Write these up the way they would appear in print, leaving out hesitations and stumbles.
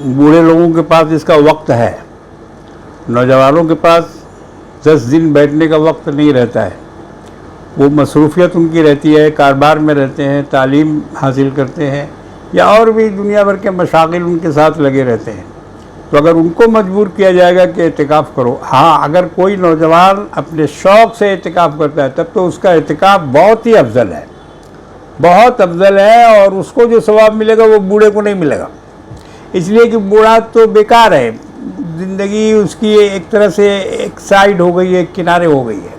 बूढ़े लोगों के पास इसका वक्त है, नौजवानों के पास 10 दिन बैठने का वक्त नहीं रहता है। वो मसरूफियत उनकी रहती है, कारोबार में रहते हैं, तालीम हासिल करते हैं या और भी दुनिया भर के मशागिल उनके साथ लगे रहते हैं। तो अगर उनको मजबूर किया जाएगा कि एतिकाफ़ करो, हाँ अगर कोई नौजवान अपने शौक़ से एतिकाफ़ करता है तब तो उसका एतिकाफ़ बहुत ही अफजल है, बहुत अफजल है, और उसको जो सवाब मिलेगा वो बूढ़े को नहीं मिलेगा। इसलिए कि बूढ़ा तो बेकार है, ज़िंदगी उसकी एक तरह से एक साइड हो गई है, एक किनारे हो गई है,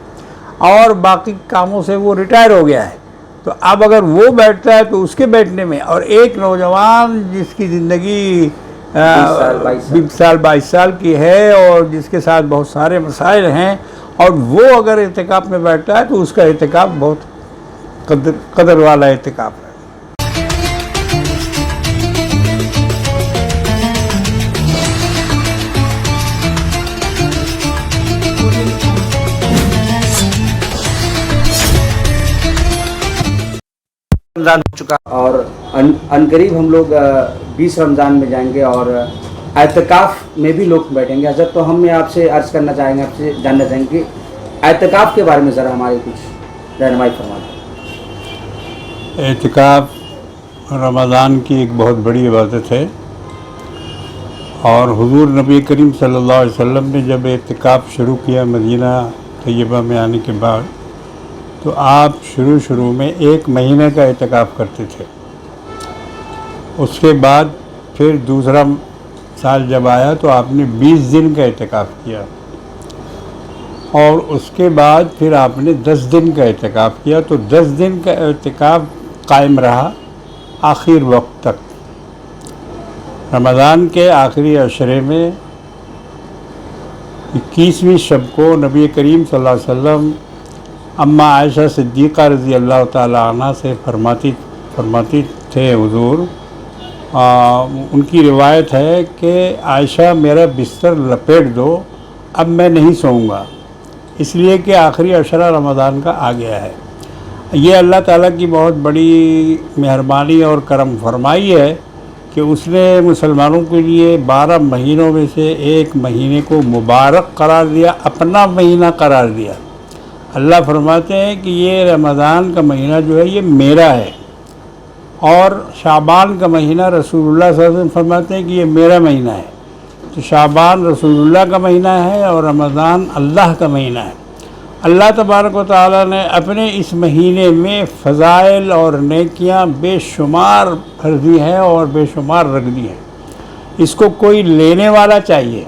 और बाकी कामों से वो रिटायर हो गया है। तो अब अगर वो बैठता है तो उसके बैठने में, और एक नौजवान जिसकी ज़िंदगी 20 साल 22 साल की है और जिसके साथ बहुत सारे मसाइल हैं, और वो अगर एतिकाफ़ में बैठता है तो उसका एतिकाफ़ बहुत कदर वाला एतिकाफ़ है। रमज़ान हो चुका और अनकरीब हम लोग 20 रमज़ान में जाएंगे और एतिकाफ़ में भी लोग बैठेंगे। हज़रत, तो हम आपसे अर्ज़ करना चाहेंगे, आपसे जानना चाहेंगे कि एतिकाफ़ के बारे में ज़रा हमारी कुछ रहनुमाई फरमा दें। एतिकाफ़ रमज़ान की एक बहुत बड़ी इबादत है, और हुज़ूर नबी करीम सल्लल्लाहु अलैहि वसल्लम ने जब एतिकाफ़ शुरू किया मदीना तैयबा में आने के बाद, तो आप शुरू में 1 महीने का एतिकाफ़ करते थे। उसके बाद फिर दूसरा साल जब आया तो आपने 20 दिन का एतिकाफ़ किया, और उसके बाद फिर आपने 10 दिन का एतिकाफ़ किया। तो 10 दिन का एतिकाफ़ कायम रहा आखिर वक्त तक। रमज़ान के आखिरी अशरे में 21वीं शब को नबी करीम सल्लल्लाहु अलैहि वसल्लम अम्मा आयशा सिद्दीक़ा रज़ी अल्लाह ताला अन्हा से फरमाती थे हुज़ूर, उनकी रिवायत है कि आयशा मेरा बिस्तर लपेट दो, अब मैं नहीं सोऊंगा, इसलिए कि आखिरी अशरा रमज़ान का आ गया है। ये अल्लाह ताला की बहुत बड़ी मेहरबानी और करम फरमाई है कि उसने मुसलमानों के लिए 12 महीनों में से एक महीने को मुबारक करार दिया, अपना महीना करार दिया। अल्लाह फरमाते हैं कि ये रमज़ान का महीना जो है ये मेरा है, और शाबान का महीना रसूलुल्लाह सल्लल्लाहु अलैहि वसल्लम फरमाते हैं कि ये मेरा महीना है। तो शाबान रसूलुल्लाह का महीना है और रमज़ान अल्लाह का महीना है। अल्लाह तबारक व तआला ने अपने इस महीने में फ़ज़ाइल और नेकियां बेशुमार भर दी हैं और बेशुमार रख दी हैं। इसको कोई लेने वाला चाहिए।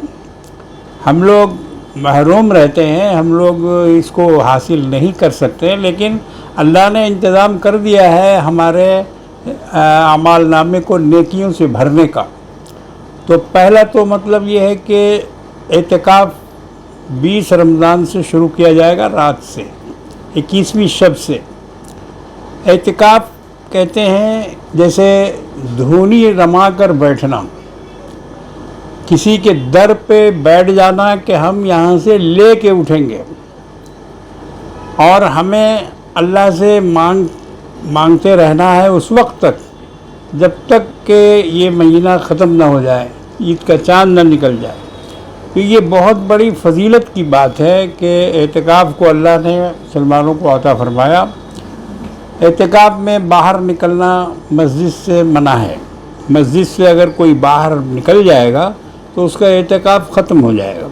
हम लोग महरूम रहते हैं, हम लोग इसको हासिल नहीं कर सकते, लेकिन अल्लाह ने इंतज़ाम कर दिया है हमारे अमाल नामे को नेकियों से भरने का। तो पहला तो मतलब ये है कि एतिकाफ़ 20 रमज़ान से शुरू किया जाएगा, रात से 21वीं शब से। एतिकाफ़ कहते हैं जैसे धूनी रमा कर बैठना, किसी के दर पे बैठ जाना कि हम यहाँ से ले के उठेंगे, और हमें अल्लाह से मांगते रहना है उस वक्त तक जब तक कि ये महीना ख़त्म ना हो जाए, ईद का चाँद ना निकल जाए। तो ये बहुत बड़ी फ़जीलत की बात है कि एतिकाफ़ को अल्लाह ने मुसलमानों को अता फ़रमाया। एतिकाफ़ में बाहर निकलना मस्जिद से मना है। मस्जिद से अगर कोई बाहर निकल जाएगा तो उसका एतिकाफ़ ख़त्म हो जाएगा।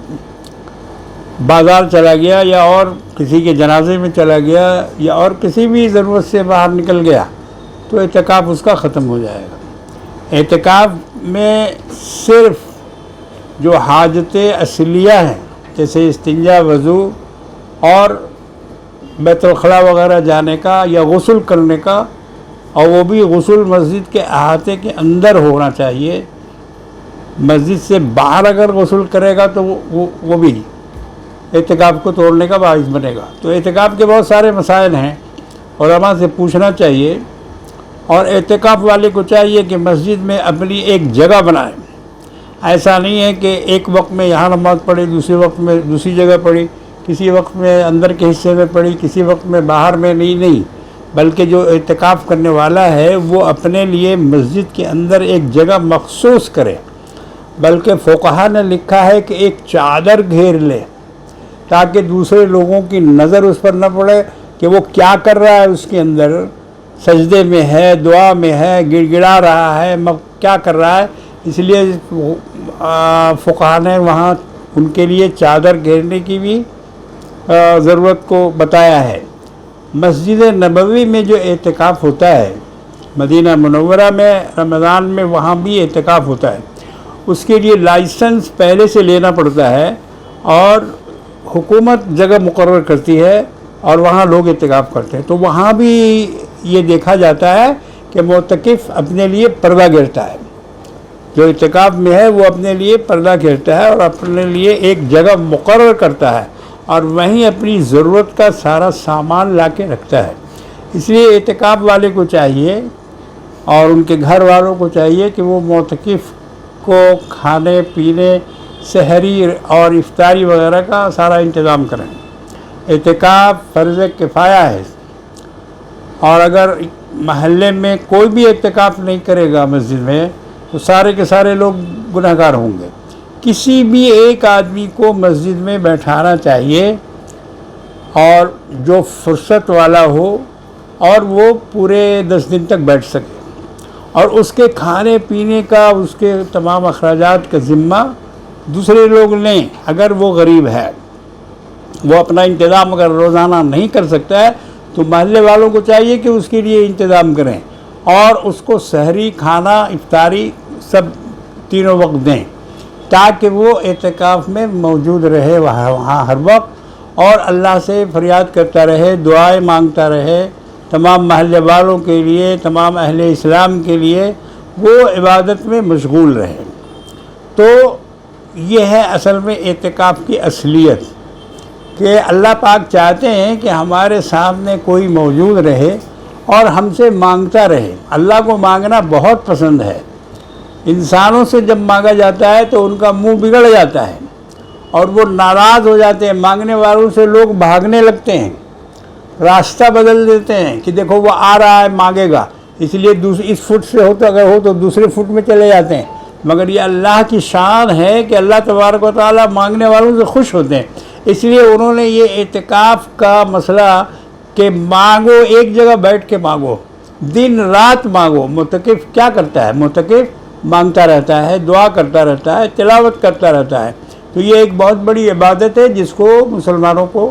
बाज़ार चला गया या और किसी के जनाजे में चला गया या और किसी भी ज़रूरत से बाहर निकल गया तो एतिकाफ़ उसका ख़त्म हो जाएगा। एतिकाफ़ में सिर्फ़ जो हाजतें असलिया हैं, जैसे इस्तिंजा, वज़ू और बैतुल खला वगैरह जाने का या गुस्ल करने का, और वो भी गुस्ल मस्जिद के अहाते के अंदर होना चाहिए। मस्जिद से बाहर अगर गुस्ल करेगा तो वो भी एतिकाफ़ को तोड़ने का बाइस बनेगा। तो एतिकाफ़ के बहुत सारे मसाइल हैं, उलमा से पूछना चाहिए, और एतिकाफ़ वाले को चाहिए कि मस्जिद में अपनी एक जगह बनाए। ऐसा नहीं है कि एक वक्त में यहाँ नमाज़ पढ़ी, दूसरे वक्त में दूसरी जगह पढ़ी, किसी वक्त में अंदर के हिस्से में पढ़ी, किसी वक्त में बाहर में, नहीं, बल्कि जो एतिकाफ़ करने वाला है वो अपने लिए मस्जिद के अंदर एक जगह मखसूस करे, बल्कि फ़ुक़हा ने लिखा है कि एक चादर घेर ले ताकि दूसरे लोगों की नज़र उस पर न पड़े कि वो क्या कर रहा है, उसके अंदर सजदे में है, दुआ में है, गिड़गिड़ा रहा है, क्या कर रहा है। इसलिए फ़ुक़हा ने वहाँ उनके लिए चादर घेरने की भी ज़रूरत को बताया है। मस्जिद नबवी में जो एतिकाफ़ होता है, मदीना मुनव्वरा में रमज़ान में वहाँ भी एतिकाफ़ होता है, उसके लिए लाइसेंस पहले से लेना पड़ता है और हुकूमत जगह मुकर्रर करती है और वहाँ लोग एतिकाफ़ करते हैं। तो वहाँ भी ये देखा जाता है कि मोतकिफ़ अपने लिए पर्दा घेरता है, जो एतिकाफ़ में है वो अपने लिए पर्दा घेरता है और अपने लिए एक जगह मुकर्रर करता है और वहीं अपनी ज़रूरत का सारा सामान ला के रखता है। इसलिए एतिकाफ़ वाले को चाहिए और उनके घर वालों को चाहिए कि वो मोतकिफ़ को खाने पीने, सहरी और इफ्तारी वगैरह का सारा इंतज़ाम करें। एतिकाफ़ फ़र्ज़ किफ़ाया है और अगर महल्ले में कोई भी एतिकाफ़ नहीं करेगा मस्जिद में तो सारे के सारे लोग गुनहगार होंगे। किसी भी एक आदमी को मस्जिद में बैठाना चाहिए और जो फुर्सत वाला हो और वो पूरे 10 दिन तक बैठ सके और उसके खाने पीने का, उसके तमाम अखराजात का ज़िम्मा दूसरे लोग लें। अगर वो गरीब है, वो अपना इंतज़ाम अगर रोज़ाना नहीं कर सकता है तो महल्ले वालों को चाहिए कि उसके लिए इंतज़ाम करें और उसको सहरी, खाना, इफ्तारी सब तीनों वक्त दें ताकि वो एतिकाफ़ में मौजूद रहे वहाँ हर वक्त और अल्लाह से फरियाद करता रहे, दुआएं मांगता रहे। तमाम महल्ले वालों के लिए, तमाम अहले इस्लाम के लिए वो इबादत में मशगूल रहे। तो ये है असल में एतिकाफ़ की असलियत कि अल्लाह पाक चाहते हैं कि हमारे सामने कोई मौजूद रहे और हमसे मांगता रहे। अल्लाह को मांगना बहुत पसंद है। इंसानों से जब मांगा जाता है तो उनका मुंह बिगड़ जाता है और वो नाराज़ हो जाते हैं। मांगने वालों से लोग भागने लगते हैं, रास्ता बदल देते हैं कि देखो वो आ रहा है मांगेगा, इसलिए इस फुट से हो तो अगर हो तो दूसरे फुट में चले जाते हैं। मगर ये अल्लाह की शान है कि अल्लाह तबारक व तआला मांगने वालों से खुश होते हैं। इसलिए उन्होंने ये एतिकाफ़ का मसला कि मांगो, एक जगह बैठ के मांगो, दिन रात मांगो। मुतकिफ़ क्या करता है? मुतकिफ़ मांगता रहता है, दुआ करता रहता है, तिलावत करता रहता है। तो ये एक बहुत बड़ी इबादत है जिसको मुसलमानों को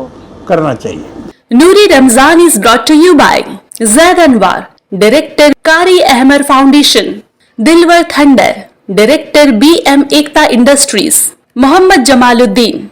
करना चाहिए। Nuri Ramzan is brought to you by Zaid Anwar, Director Qari Ahmed Foundation, Dilwar Thunder, Director BM Ekta Industries, Mohammad Jamaluddin,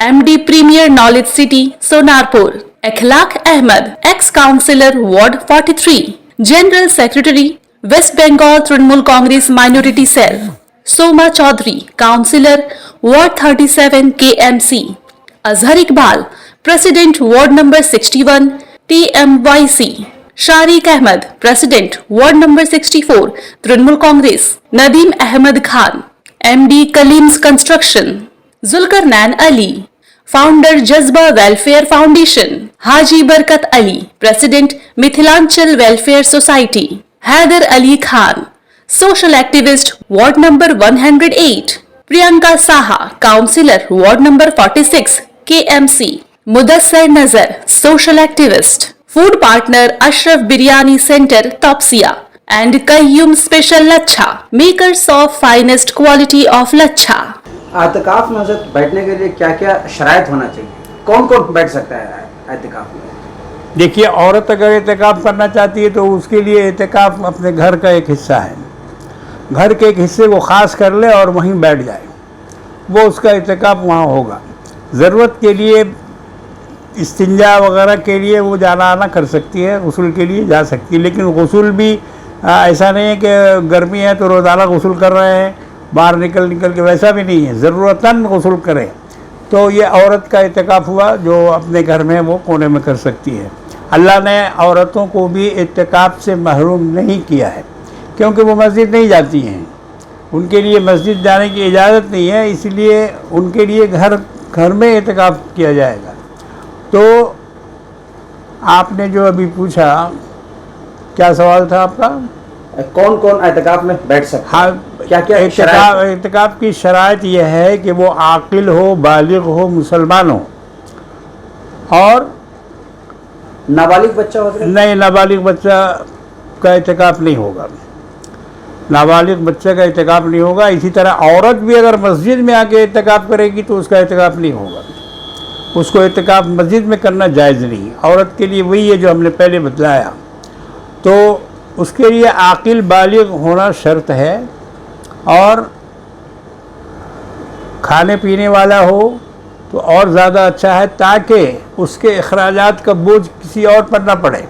MD Premier Knowledge City, Sonarpur, Akhlaq Ahmed, ex-Councillor Ward 43, General Secretary, West Bengal Trinamool Congress Minority Cell, Soma Chaudhary, Councillor Ward 37 KMC, Azhar Iqbal, President Ward number 61 TMYC, Shariq Ahmed, President Ward number 64 Trinamool Congress, Nadeem Ahmed Khan, MD Kaleem's Construction, Zulkarnain Ali, Founder Jazba Welfare Foundation, Haji Barkat Ali, President Mithilanchal Welfare Society, Haider Ali Khan, Social Activist Ward number 108, Priyanka Saha, Councillor Ward number 46 KMC, Mudassar Nazar, Social Activist, Food Partner Ashraf Biryani Center, Topsia, and Qayyum Special Lacha, makers of finest quality of lacha. एतिकाफ़ में हज़रत बैठने के लिए क्या क्या शराइत होना चाहिए? कौन कौन बैठ सकता है एतिकाफ़ में? देखिए, औरत अगर एतिकाफ़ करना चाहती है तो उसके लिए एतिकाफ़ अपने घर का एक हिस्सा है। घर के एक हिस्से को ख़ास कर ले और वहीं बैठ जाए, वो उसका एतिकाफ़ वहाँ होगा। ज़रूरत के लिए, इस्तिंजा वगैरह के लिए वो जाना आना कर सकती है, गुस्ल के लिए जा सकती है। लेकिन गुस्ल भी ऐसा नहीं है कि गर्मी है तो रोज़ाना गुस्ल कर रहे हैं, बाहर निकल के, वैसा भी नहीं है। ज़रूरतन गुस्ल करें तो ये औरत का एतिकाफ़ हुआ जो अपने घर में वो कोने में कर सकती है। अल्लाह ने औरतों को भी एतिकाफ़ से महरूम नहीं किया है क्योंकि वो मस्जिद नहीं जाती हैं, उनके लिए मस्जिद जाने की इजाज़त नहीं है, इसलिए उनके लिए घर में एतिकाफ़ किया जाएगा। तो आपने जो अभी पूछा, क्या सवाल था आपका? कौन कौन एतिकाफ़ में बैठ सकता है? हाँ, क्या क्या اعتکاف کی شرائط یہ ہے کہ وہ عاقل ہو، بالغ ہو، مسلمان ہو، اور نابالغ بچہ ہوتا ہے؟ نہیں، نابالغ بچہ کا اعتکاف نہیں ہوگا، نابالغ بچے کا اعتکاف نہیں ہوگا. اسی طرح عورت بھی اگر مسجد میں آ کے اعتکاف کرے گی تو اس کا اعتکاف نہیں ہوگا، اس کو اعتکاف مسجد میں کرنا جائز نہیں. عورت کے لیے وہی ہے جو ہم نے پہلے بتلایا. تو اس کے لیے عاقل بالغ ہونا شرط ہے، اور کھانے پینے والا ہو تو اور زیادہ اچھا ہے، تاکہ اس کے اخراجات کا بوجھ کسی اور پر نہ پڑے.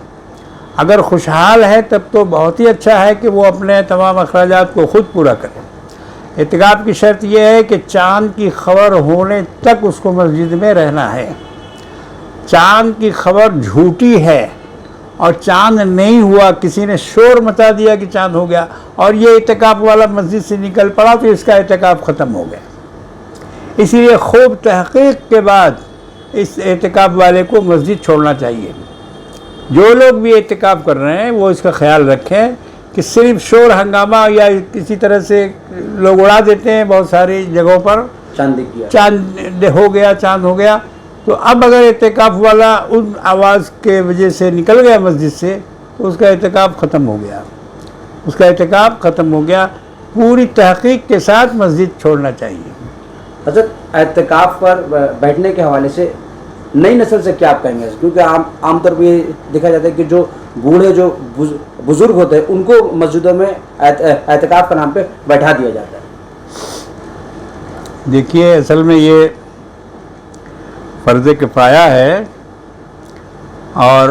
اگر خوشحال ہے تب تو بہت ہی اچھا ہے کہ وہ اپنے تمام اخراجات کو خود پورا کرے. اعتکاف کی شرط یہ ہے کہ چاند کی خبر ہونے تک اس کو مسجد میں رہنا ہے. چاند کی خبر جھوٹی ہے اور چاند نہیں ہوا، کسی نے شور مچا دیا کہ چاند ہو گیا اور یہ اعتکاف والا مسجد سے نکل پڑا تو اس کا اعتکاف ختم ہو گیا. اسی لیے خوب تحقیق کے بعد اس اعتکاف والے کو مسجد چھوڑنا چاہیے. جو لوگ بھی اعتکاف کر رہے ہیں وہ اس کا خیال رکھیں کہ صرف شور ہنگامہ یا کسی طرح سے لوگ اڑا دیتے ہیں بہت ساری جگہوں پر، چاند ہو گیا، چاند ہو گیا. تو اب اگر اعتکاف والا ان آواز کے وجہ سے نکل گیا مسجد سے تو اس کا اعتکاف ختم ہو گیا، اس کا اعتکاف ختم ہو گیا. پوری تحقیق کے ساتھ مسجد چھوڑنا چاہیے. حضرت اعتکاف پر بیٹھنے کے حوالے سے نئی نسل سے کیا آپ کہیں گے؟ کیونکہ عام طور پہ یہ دیکھا جاتا ہے کہ جو بوڑھے جو بزرگ ہوتے ہیں ان کو مسجدوں میں اعتکاف کا نام پہ بیٹھا دیا جاتا ہے. دیکھیے، اصل میں یہ فرض کفایہ ہے اور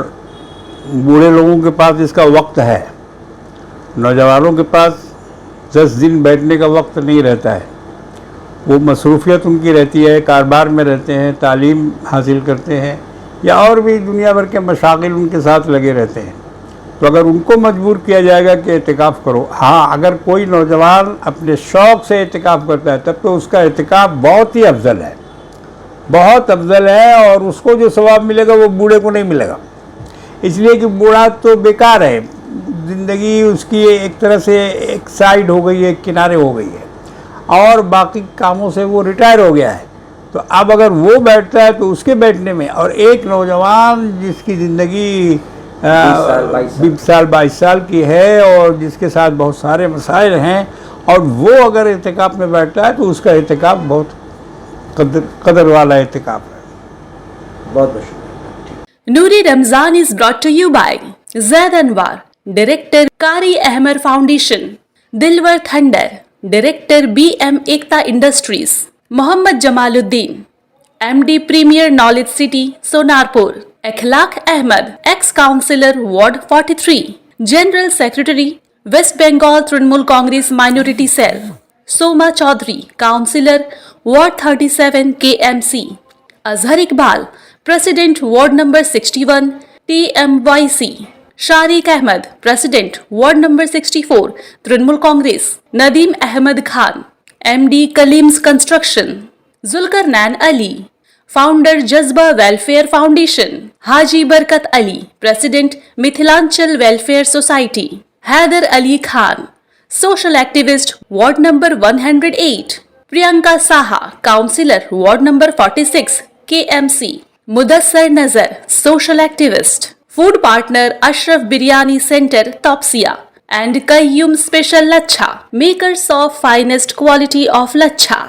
بوڑھے لوگوں کے پاس اس کا وقت ہے. نوجوانوں کے پاس 10 دن بیٹھنے کا وقت نہیں رہتا ہے. وہ مصروفیت ان کی رہتی ہے، کاروبار میں رہتے ہیں، تعلیم حاصل کرتے ہیں یا اور بھی دنیا بھر کے مشاغل ان کے ساتھ لگے رہتے ہیں. تو اگر ان کو مجبور کیا جائے گا کہ اعتکاف کرو، ہاں اگر کوئی نوجوان اپنے شوق سے اعتکاف کرتا ہے تب تو اس کا اعتکاف بہت ہی افضل ہے، بہت افضل ہے، اور اس کو جو ثواب ملے گا وہ بوڑھے کو نہیں ملے گا. اس لیے کہ بوڑھا تو بیکار ہے، زندگی اس کی ایک طرح سے ایک سائیڈ ہو گئی ہے، ایک کنارے ہو گئی ہے، اور باقی کاموں سے وہ ریٹائر ہو گیا ہے. تو اب اگر وہ بیٹھتا ہے تو اس کے بیٹھنے میں، اور ایک نوجوان جس کی زندگی 20 سال 22 سال کی ہے اور جس کے ساتھ بہت سارے مسائل ہیں، اور وہ اگر اعتکاف میں بیٹھتا ہے تو اس کا اعتکاف بہت قدر والا اعتکاف ہے. بہت بہت شکریہ. Noori Ramzan is brought to you by Zaid Anwar, director Qari Ahmar foundation, Dilwar تھنڈر، director BM Ekta industries, Mohammad Jamaluddin, MD premier knowledge city Sonarpur, Akhlaq Ahmed, ex councillor ward 43، general secretary west Bengal Trinamool Congress minority cell, Soma Chowdhury, councillor ward 37 KMC، Azhar Iqbal, president ward number 61 TMYC، Shariq Ahmed, president ward number 64 Trinamool Congress, Nadeem Ahmed Khan, MD claims construction, Zulqarnain Ali, founder Jazba welfare foundation, Haji Barkat Ali, president Mithilanchal welfare society, Haider Ali Khan, social activist ward number 108، Priyanka Saha, councillor ward number 46 KMC، Mudassar Nazar, social activist, food partner Ashraf biryani centre Topsia, and Qayyum special lachha, makers of finest quality of lachha.